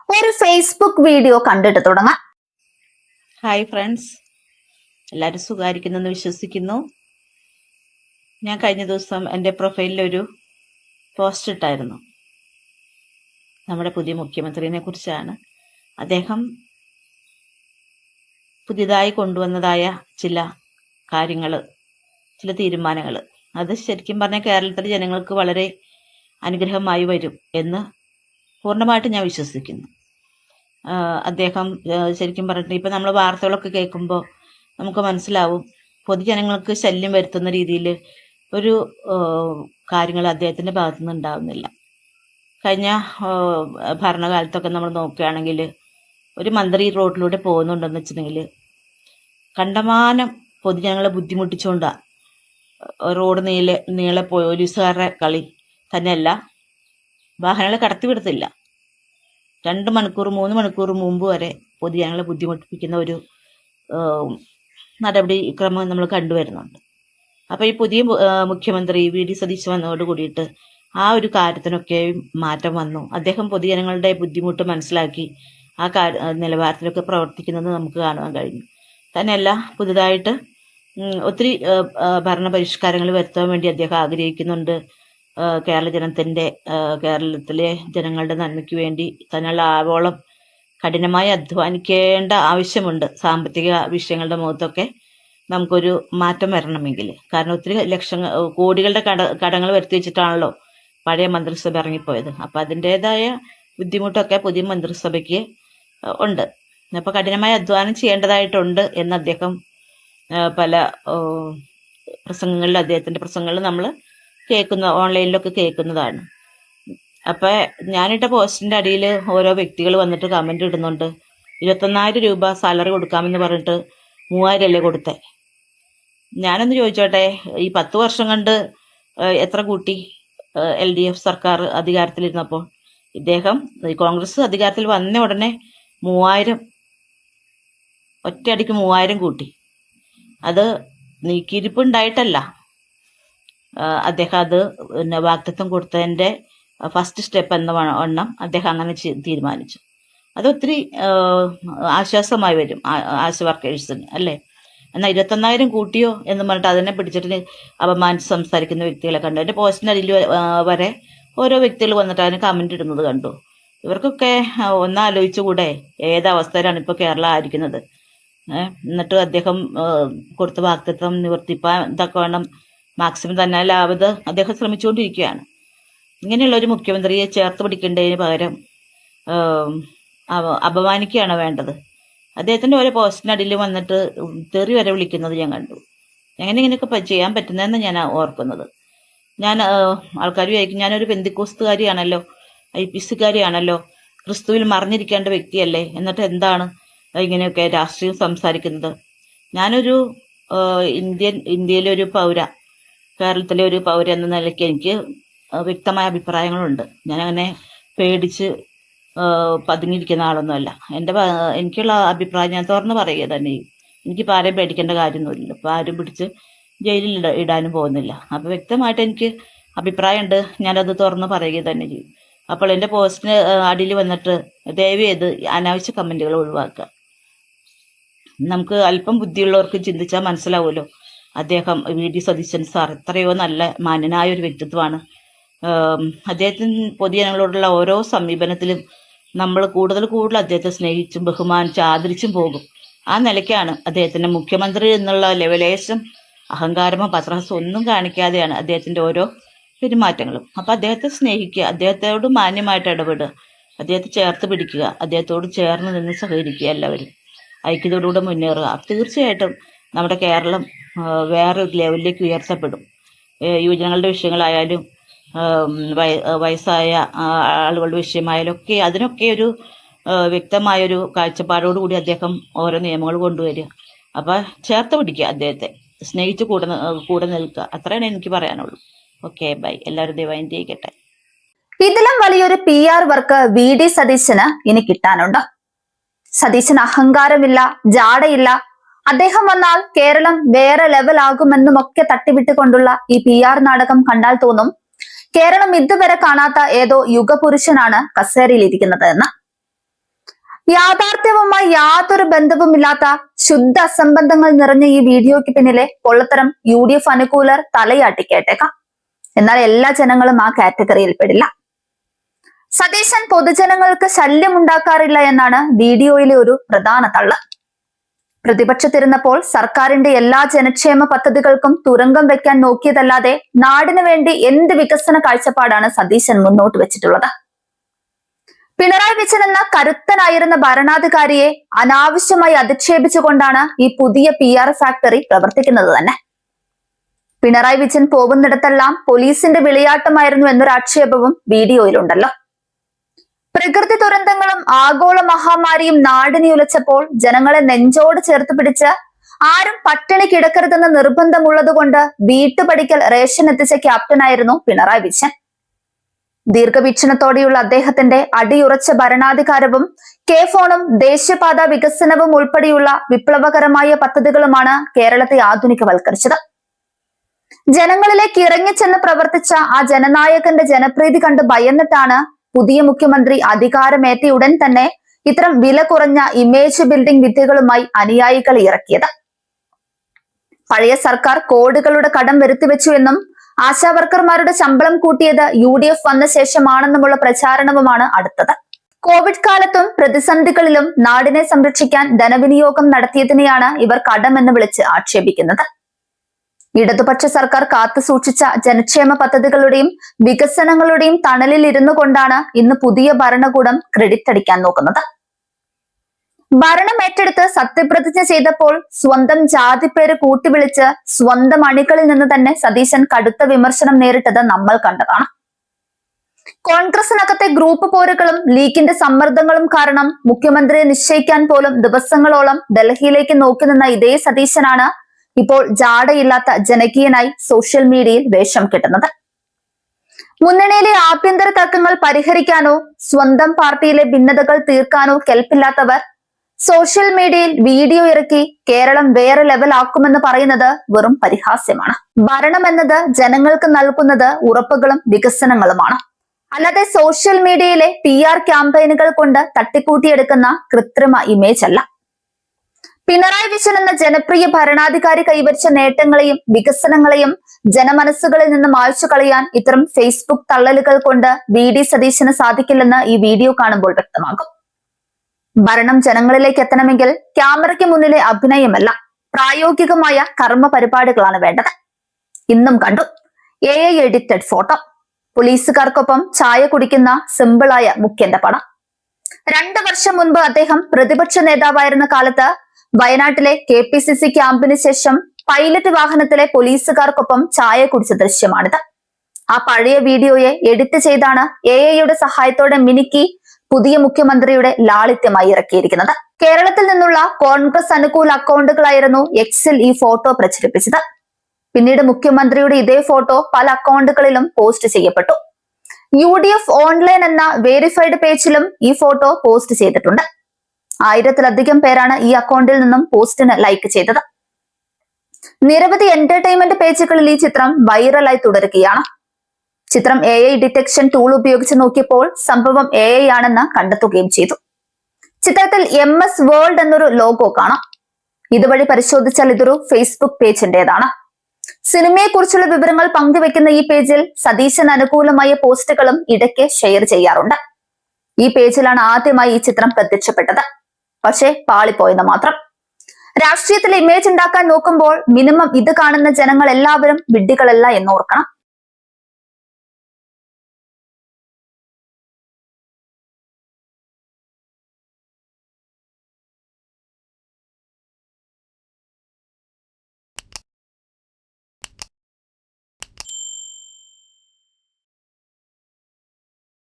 ഒരു Facebook video കണ്ടിട്ട് തുടങ്ങാം. ഹായ് ഫ്രണ്ട്സ്, എല്ലാവരും സുഖമായിരിക്കുന്നെന്ന് വിശ്വസിക്കുന്നു. ഞാൻ കഴിഞ്ഞ ദിവസം എൻ്റെ പ്രൊഫൈലിലൊരു പോസ്റ്റ് ഇട്ടായിരുന്നു. നമ്മുടെ പുതിയ മുഖ്യമന്ത്രിനെ കുറിച്ചാണ്. അദ്ദേഹം പുതിയതായി കൊണ്ടുവന്നതായ ചില കാര്യങ്ങൾ, ചില തീരുമാനങ്ങൾ, അത് ശരിക്കും പറഞ്ഞാൽ കേരളത്തിലെ ജനങ്ങൾക്ക് വളരെ അനുഗ്രഹമായി വരും എന്ന് പൂർണ്ണമായിട്ട് ഞാൻ വിശ്വസിക്കുന്നു. അദ്ദേഹം ശരിക്കും പറഞ്ഞിട്ട് ഇപ്പം നമ്മൾ വാർത്തകളൊക്കെ കേൾക്കുമ്പോൾ നമുക്ക് മനസ്സിലാവും പൊതുജനങ്ങൾക്ക് ശല്യം വരുത്തുന്ന രീതിയിൽ ഒരു കാര്യങ്ങൾ അദ്ദേഹത്തിൻ്റെ ഭാഗത്തുനിന്ന് ഉണ്ടാവുന്നില്ല. കഴിഞ്ഞ ഭരണകാലത്തൊക്കെ നമ്മൾ നോക്കുകയാണെങ്കിൽ ഒരു മന്ത്രി റോഡിലൂടെ പോകുന്നുണ്ടെന്ന് വെച്ചിട്ടുണ്ടെങ്കിൽ കണ്ടമാനം പൊതുജനങ്ങളെ ബുദ്ധിമുട്ടിച്ചുകൊണ്ടാണ് റോഡ് നീളെ പോലീസുകാരുടെ കളി തന്നെയല്ല, വാഹനങ്ങളെ കടത്തിവിടത്തില്ല. 2 മണിക്കൂർ 3 മണിക്കൂർ മുമ്പ് വരെ പൊതുജനങ്ങളെ ബുദ്ധിമുട്ടിപ്പിക്കുന്ന ഒരു നടപടി ക്രമം നമ്മൾ കണ്ടുവരുന്നുണ്ട്. അപ്പോൾ ഈ പുതിയ മുഖ്യമന്ത്രി വി.ഡി. സതീശൻ വന്നതോട് കൂടിയിട്ട് ആ ഒരു കാര്യത്തിനൊക്കെ മാറ്റം വന്നു. അദ്ദേഹം പൊതുജനങ്ങളുടെ ബുദ്ധിമുട്ട് മനസ്സിലാക്കി ആ നിലവാരത്തിലൊക്കെ പ്രവർത്തിക്കുന്നത് നമുക്ക് കാണാൻ കഴിഞ്ഞു. തന്നെയല്ല, പുതുതായിട്ട് ഒത്തിരി ഭരണപരിഷ്കാരങ്ങൾ വരുത്താൻ വേണ്ടി അദ്ദേഹം ആഗ്രഹിക്കുന്നുണ്ട്. കേരളത്തിലെ ജനങ്ങളുടെ നന്മയ്ക്ക് വേണ്ടി തന്നെയുള്ള ആവോളം കഠിനമായി അധ്വാനിക്കേണ്ട ആവശ്യമുണ്ട്. സാമ്പത്തിക വിഷയങ്ങളുടെ മുഖത്തൊക്കെ നമുക്കൊരു മാറ്റം വരണമെങ്കിൽ, കാരണം ഒത്തിരി കോടികളുടെ കടങ്ങൾ വരുത്തി വെച്ചിട്ടാണല്ലോ പഴയ മന്ത്രിസഭ ഇറങ്ങിപ്പോയത്. അപ്പം അതിൻ്റെതായ ബുദ്ധിമുട്ടൊക്കെ പുതിയ മന്ത്രിസഭയ്ക്ക് ഉണ്ട്. അപ്പോൾ കഠിനമായി അധ്വാനം ചെയ്യേണ്ടതായിട്ടുണ്ട് എന്ന് അദ്ദേഹം പല പ്രസംഗങ്ങളിൽ, അദ്ദേഹത്തിൻ്റെ പ്രസംഗങ്ങളിൽ നമ്മൾ ഓൺലൈനിലൊക്കെ കേൾക്കുന്നതാണ്. അപ്പം ഞാനിട്ട പോസ്റ്റിൻ്റെ അടിയിൽ ഓരോ വ്യക്തികൾ വന്നിട്ട് കമൻ്റ് ഇടുന്നുണ്ട്. 21,000 രൂപ സാലറി കൊടുക്കാമെന്ന് പറഞ്ഞിട്ട് 3,000 അല്ലേ കൊടുത്തേ. ഞാനൊന്ന് ചോദിച്ചോട്ടെ, ഈ 10 വർഷം കൊണ്ട് എത്ര കൂട്ടി LDF സർക്കാർ അധികാരത്തിലിരുന്നപ്പോൾ? ഇദ്ദേഹം കോൺഗ്രസ് അധികാരത്തിൽ വന്ന ഉടനെ 3,000 ഒറ്റയടിക്ക് 3,000 കൂട്ടി. അത് നീക്കിയിരിപ്പുണ്ടായിട്ടല്ല, അദ്ദേഹം അത് വാഗ്ദത്തം കൊടുത്തതിൻ്റെ ഫസ്റ്റ് സ്റ്റെപ്പ് എന്ന വണ്ണം അദ്ദേഹം അങ്ങനെ തീരുമാനിച്ചു. അതൊത്തിരി ആശ്വാസമായി വരും ആശ വർക്കേഴ്സിന്, അല്ലേ? എന്നാൽ 21,000 കൂട്ടിയോ എന്ന് പറഞ്ഞിട്ട് അതിനെ പിടിച്ചിട്ട് അപമാനിച്ച് സംസാരിക്കുന്ന വ്യക്തികളെ കണ്ടു. എൻ്റെ പോസ്റ്റിൻ്റെ അടിയിൽ വരെ ഓരോ വ്യക്തികൾ വന്നിട്ട് അതിന് കമൻ്റ് ഇടുന്നത് കണ്ടു. ഇവർക്കൊക്കെ ഒന്നാലോചിച്ചുകൂടെ ഏതവസ്ഥയിലാണ് ഇപ്പോൾ കേരളം ആയിരിക്കുന്നത്? എന്നിട്ട് അദ്ദേഹം കൊടുത്ത വാഗ്ദത്തം നിവർത്തിപ്പാൻ ഇതൊക്കെ വേണം മാക്സിമം തന്നെ ലാഭത് അദ്ദേഹം ശ്രമിച്ചുകൊണ്ടിരിക്കുകയാണ്. ഇങ്ങനെയുള്ള ഒരു മുഖ്യമന്ത്രിയെ ചേർത്ത് പിടിക്കേണ്ടതിന് പകരം അപമാനിക്കുകയാണ് വേണ്ടത്. അദ്ദേഹത്തിൻ്റെ ഓരോ പോസ്റ്റിനടിയിൽ വന്നിട്ട് തെറി വരെ വിളിക്കുന്നത് ഞാൻ കണ്ടു. ഇങ്ങനെയൊക്കെ ചെയ്യാൻ പറ്റുന്നതെന്ന് ഞാൻ ഓർക്കുന്നത്. ഞാൻ ആൾക്കാർ വിചാരിക്കും ഞാനൊരു പെന്തിക്കോസ്തുകാരിയാണല്ലോ, IPC-കാരിയാണല്ലോ, ക്രിസ്തുവിൽ മറിഞ്ഞിരിക്കേണ്ട വ്യക്തിയല്ലേ, എന്നിട്ട് എന്താണ് ഇങ്ങനെയൊക്കെ രാഷ്ട്രീയം സംസാരിക്കുന്നത്? ഞാനൊരു ഇന്ത്യയിലെ ഒരു പൗര, കേരളത്തിലെ ഒരു പൗര എന്ന നിലയ്ക്ക് എനിക്ക് വ്യക്തമായ അഭിപ്രായങ്ങളുണ്ട്. ഞാനങ്ങനെ പേടിച്ച് പതുങ്ങിയിരിക്കുന്ന ആളൊന്നുമല്ല. എനിക്കുള്ള അഭിപ്രായം ഞാൻ തുറന്ന് പറയുക തന്നെ ചെയ്യും. എനിക്കിപ്പോൾ ആരെയും പേടിക്കേണ്ട കാര്യമൊന്നുമില്ല. ഇപ്പോൾ ആരും പിടിച്ച് ജയിലിൽ ഇടാനും പോകുന്നില്ല. അപ്പോൾ വ്യക്തമായിട്ട് എനിക്ക് അഭിപ്രായമുണ്ട്, ഞാനത് തുറന്ന് പറയുക തന്നെ ചെയ്യും. അപ്പോൾ എൻ്റെ പോസ്റ്റിന് അടിയിൽ വന്നിട്ട് ദയവ് ചെയ്ത് അനാവശ്യ കമൻറ്റുകൾ ഒഴിവാക്കുക. നമുക്ക് അല്പം ബുദ്ധിയുള്ളവർക്ക് ചിന്തിച്ചാൽ മനസ്സിലാവുമല്ലോ. അദ്ദേഹം വി.ഡി. സതീശൻ സാർ എത്രയോ നല്ല മാന്യനായ ഒരു വ്യക്തിത്വമാണ്. അദ്ദേഹത്തിന് പൊതുജനങ്ങളോടുള്ള ഓരോ സമീപനത്തിലും നമ്മൾ കൂടുതൽ അദ്ദേഹത്തെ സ്നേഹിച്ചും ബഹുമാനിച്ചും ആദരിച്ചും പോകും. ആ നിലയ്ക്കാണ് അദ്ദേഹത്തിൻ്റെ മുഖ്യമന്ത്രി എന്നുള്ള ലെവലേശം അഹങ്കാരമോ പത്രഹസോ ഒന്നും കാണിക്കാതെയാണ് അദ്ദേഹത്തിൻ്റെ ഓരോ പെരുമാറ്റങ്ങളും. അപ്പം അദ്ദേഹത്തെ സ്നേഹിക്കുക, അദ്ദേഹത്തോട് മാന്യമായിട്ട് ഇടപെടുക, അദ്ദേഹത്തെ ചേർത്ത് പിടിക്കുക, അദ്ദേഹത്തോട് ചേർന്ന് നിന്ന് സഹകരിക്കുക, എല്ലാവരും ഐക്യത്തോടുകൂടെ മുന്നേറുക. തീർച്ചയായിട്ടും നമ്മുടെ കേരളം വേറൊരു ലെവലിലേക്ക് ഉയർത്തപ്പെടും. യുവജനങ്ങളുടെ വിഷയങ്ങളായാലും വയസ്സായ ആളുകളുടെ വിഷയമായാലും ഒക്കെ അതിനൊക്കെ ഒരു വ്യക്തമായൊരു കാഴ്ചപ്പാടോടുകൂടി അദ്ദേഹം ഓരോ നിയമങ്ങൾ കൊണ്ടുവരിക. അപ്പം ചേർത്ത് പിടിക്കുക, അദ്ദേഹത്തെ സ്നേഹിച്ച് കൂടെ നിൽക്കുക. അത്രയാണ് എനിക്ക് പറയാനുള്ളൂ. Okay, bye. എല്ലാവരും ദയവായി ചെയ്യിക്കട്ടെ. ഇതിലും വലിയൊരു PR വർക്ക് വി.ഡി. സതീശന് ഇനി കിട്ടാനുണ്ടോ? സതീശന് അഹങ്കാരമില്ല, ജാടയില്ല. അദ്ദേഹം വന്നാൽ കേരളം വേറെ ലെവൽ ആകുമെന്നും ഒക്കെ തട്ടിവിട്ടുകൊണ്ടുള്ള ഈ PR നാടകം കണ്ടാൽ തോന്നും കേരളം ഇതുവരെ കാണാത്ത ഏതോ യുഗപുരുഷനാണ് കസേരയിലിരിക്കുന്നത് എന്ന്. യാഥാർത്ഥ്യവുമായി യാതൊരു ബന്ധവുമില്ലാത്ത ശുദ്ധ അസംബന്ധങ്ങൾ നിറഞ്ഞ ഈ വീഡിയോയ്ക്ക് പിന്നിലെ പൊള്ളത്തരം UDF അനുകൂലർ തലയാട്ടി കേട്ടേക്കാം. എന്നാൽ എല്ലാ ജനങ്ങളും ആ കാറ്റഗറിയിൽ പെടില്ല. സതീശൻ പൊതുജനങ്ങൾക്ക് ശല്യമുണ്ടാക്കാറില്ല എന്നാണ് വീഡിയോയിലെ ഒരു പ്രധാന തള്ള്. പ്രതിപക്ഷത്തിരുന്നപ്പോൾ സർക്കാരിന്റെ എല്ലാ ജനക്ഷേമ പദ്ധതികൾക്കും തുരങ്കം വെക്കാൻ നോക്കിയതല്ലാതെ നാടിനു വേണ്ടി എന്ത് വികസന കാഴ്ചപ്പാടാണ് സതീശൻ മുന്നോട്ട് വെച്ചിട്ടുള്ളത്? പിണറായി വിജയൻ എന്ന കരുത്തനായിരുന്ന ഭരണാധികാരിയെ അനാവശ്യമായി അധിക്ഷേപിച്ചുകൊണ്ടാണ് ഈ പുതിയ PR ഫാക്ടറി പ്രവർത്തിക്കുന്നത് തന്നെ. പിണറായി വിജയൻ പോകുന്നിടത്തെല്ലാം പോലീസിന്റെ വിളയാട്ടമായിരുന്നു എന്നൊരു ആക്ഷേപവും വീഡിയോയിലുണ്ടല്ലോ. പ്രകൃതി ദുരന്തങ്ങളും ആഗോള മഹാമാരിയും നാടിനെ ഉലച്ചപ്പോൾ ജനങ്ങളെ നെഞ്ചോട് ചേർത്ത് പിടിച്ച് ആരും പട്ടിണി കിടക്കരുതെന്ന് നിർബന്ധമുള്ളത് കൊണ്ട് വീട്ടുപടിക്കൽ റേഷൻ എത്തിച്ച ക്യാപ്റ്റനായിരുന്നു പിണറായി വിജയൻ. ദീർഘവീക്ഷണത്തോടെയുള്ള അദ്ദേഹത്തിന്റെ അടിയുറച്ച ഭരണാധികാരവും K-ഫോണും ദേശീയപാത വികസനവും ഉൾപ്പെടെയുള്ള വിപ്ലവകരമായ പദ്ധതികളുമാണ് കേരളത്തെ ആധുനികവൽക്കരിച്ചത്. ജനങ്ങളിലേക്ക് ഇറങ്ങിച്ചെന്ന് പ്രവർത്തിച്ച ആ ജനനായകന്റെ ജനപ്രീതി കണ്ട് ഭയന്നിട്ടാണ് പുതിയ മുഖ്യമന്ത്രി അധികാരമേറ്റ ഉടൻ തന്നെ ഇത്തരം വില കുറഞ്ഞ ഇമേജ് ബിൽഡിംഗ് വിദ്യകളുമായി അനുയായികളെ ഇറക്കിയത്. പഴയ സർക്കാർ കോടികളുടെ കടം വരുത്തിവെച്ചു എന്നും ആശാവർക്കർമാരുടെ ശമ്പളം കൂട്ടിയത് UDF വന്ന ശേഷമാണെന്നുമുള്ള പ്രചാരണവുമാണ് അടുത്തത്. കോവിഡ് കാലത്തും പ്രതിസന്ധികളിലും നാടിനെ സംരക്ഷിക്കാൻ ധനവിനിയോഗം നടത്തിയതിനെയാണ് ഇവർ കടമെന്ന് വിളിച്ച് ആക്ഷേപിക്കുന്നത്. ഇടതുപക്ഷ സർക്കാർ കാത്തുസൂക്ഷിച്ച ജനക്ഷേമ പദ്ധതികളുടെയും വികസനങ്ങളുടെയും തണലിൽ ഇരുന്നു കൊണ്ടാണ് ഇന്ന് പുതിയ ഭരണകൂടം ക്രെഡിറ്റ് അടിക്കാൻ നോക്കുന്നത്. ഭരണം ഏറ്റെടുത്ത് സത്യപ്രതിജ്ഞ ചെയ്തപ്പോൾ സ്വന്തം ജാതിപ്പേര് കൂട്ടിവിളിച്ച് സ്വന്തം അണികളിൽ നിന്ന് തന്നെ സതീശൻ കടുത്ത വിമർശനം നേരിട്ടത് നമ്മൾ കണ്ടതാണ്. കോൺഗ്രസിനകത്തെ ഗ്രൂപ്പ് പോരുകളും ലീഗിന്റെ സമ്മർദ്ദങ്ങളും കാരണം മുഖ്യമന്ത്രിയെ നിശ്ചയിക്കാൻ പോലും ദിവസങ്ങളോളം ഡൽഹിയിലേക്ക് നോക്കി നിന്ന ഇതേ സതീശനാണ് ഇപ്പോൾ ജാടയില്ലാത്ത ജനകീയനായി സോഷ്യൽ മീഡിയയിൽ വേഷം കെട്ടുന്നത്. മുന്നണിയിലെ ആഭ്യന്തര തർക്കങ്ങൾ പരിഹരിക്കാനോ സ്വന്തം പാർട്ടിയിലെ ഭിന്നതകൾ തീർക്കാനോ കെൽപ്പില്ലാത്തവർ സോഷ്യൽ മീഡിയയിൽ വീഡിയോ ഇറക്കി കേരളം വേറെ ലെവൽ ആക്കുമെന്ന് പറയുന്നത് വെറും പരിഹാസ്യമാണ്. ഭരണം എന്നത് ജനങ്ങൾക്ക് നൽകുന്നത് ഉറപ്പുകളും വികസനങ്ങളുമാണ്, അല്ലാതെ സോഷ്യൽ മീഡിയയിലെ PR ക്യാമ്പയിനുകൾ കൊണ്ട് തട്ടിക്കൂട്ടിയെടുക്കുന്ന കൃത്രിമ ഇമേജ് അല്ല. പിണറായി വിജയൻ എന്ന ജനപ്രിയ ഭരണാധികാരി കൈവരിച്ച നേട്ടങ്ങളെയും വികസനങ്ങളെയും ജനമനസ്സുകളിൽ നിന്ന് മായ്ച്ചു കളയാൻ ഇത്തരം ഫേസ്ബുക്ക് തള്ളലുകൾ കൊണ്ട് VD സതീശന് സാധിക്കില്ലെന്ന് ഈ വീഡിയോ കാണുമ്പോൾ വ്യക്തമാകും. ഭരണം ജനങ്ങളിലേക്ക് എത്തണമെങ്കിൽ ക്യാമറയ്ക്ക് മുന്നിലെ അഭിനയമല്ല, പ്രായോഗികമായ കർമ്മ പരിപാടികളാണ് വേണ്ടത്. ഇന്നും കണ്ടു AI എഡിറ്റഡ് ഫോട്ടോ, പോലീസുകാർക്കൊപ്പം ചായ കുടിക്കുന്ന സിമ്പിളായ മുഖ്യന്റെ പടം. 2 വർഷം മുൻപ് അദ്ദേഹം പ്രതിപക്ഷ നേതാവായിരുന്ന കാലത്ത് വയനാട്ടിലെ KPCC ക്യാമ്പിന് ശേഷം പൈലറ്റ് വാഹനത്തിലെ പോലീസുകാർക്കൊപ്പം ചായ കുടിച്ച ദൃശ്യമാണിത്. ആ പഴയ വീഡിയോയെ എഡിറ്റ് ചെയ്താണ് AI സഹായത്തോടെ മിനുക്കി പുതിയ മുഖ്യമന്ത്രിയുടെ ലാളിത്യമായി ഇറക്കിയിരിക്കുന്നത്. കേരളത്തിൽ നിന്നുള്ള കോൺഗ്രസ് അനുകൂല അക്കൗണ്ടുകളായിരുന്നു Xൽ ഈ ഫോട്ടോ പ്രചരിപ്പിച്ചത്. പിന്നീട് മുഖ്യമന്ത്രിയുടെ ഇതേ ഫോട്ടോ പല അക്കൗണ്ടുകളിലും പോസ്റ്റ് ചെയ്യപ്പെട്ടു. UDF ഓൺലൈൻ എന്ന വേരിഫൈഡ് പേജിലും ഈ ഫോട്ടോ പോസ്റ്റ് ചെയ്തിട്ടുണ്ട്. 1000-ലധികം പേരാണ് ഈ അക്കൗണ്ടിൽ നിന്നും പോസ്റ്റിന് ലൈക്ക് ചെയ്തത്. നിരവധി എന്റർടൈൻമെന്റ് പേജുകളിൽ ഈ ചിത്രം വൈറലായി തുടരുകയാണ്. ചിത്രം AI ഡിറ്റക്ഷൻ ടൂൾ ഉപയോഗിച്ച് നോക്കിയപ്പോൾ സംഭവം AI ആണെന്ന് കണ്ടെത്തുകയും ചെയ്തു. ചിത്രത്തിൽ MS വേൾഡ് എന്നൊരു ലോഗോ കാണാം. ഇതുവഴി പരിശോധിച്ചാൽ ഇതൊരു ഫേസ്ബുക്ക് പേജിന്റേതാണ്. സിനിമയെക്കുറിച്ചുള്ള വിവരങ്ങൾ പങ്കുവെക്കുന്ന ഈ പേജിൽ സതീശന് അനുകൂലമായ പോസ്റ്റുകളും ഇടയ്ക്ക് ഷെയർ ചെയ്യാറുണ്ട്. ഈ പേജിലാണ് ആദ്യമായി ഈ ചിത്രം പ്രത്യക്ഷപ്പെട്ടത്. പക്ഷേ പാളിപ്പോയെന്ന് മാത്രം. രാഷ്ട്രീയത്തിൽ ഇമേജ് ഉണ്ടാക്കാൻ നോക്കുമ്പോൾ മിനിമം ഇത് കാണുന്ന ജനങ്ങൾ എല്ലാവരും വിഡ്ഢികളല്ല എന്നോർക്കണം.